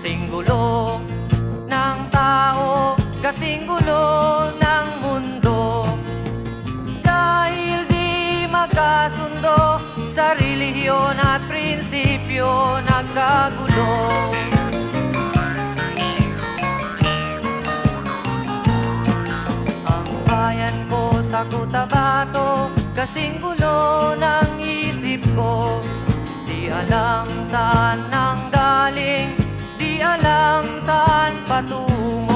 Kasing gulo ng tao, kasing gulo ng mundo. Dahil di magkasundo sa relihiyon at prinsipyo, nagkagulo. Ang bayan ko sa Cotabato, kasing gulo ng isip ko. Di alam saan nang galing, di alam saan patungo.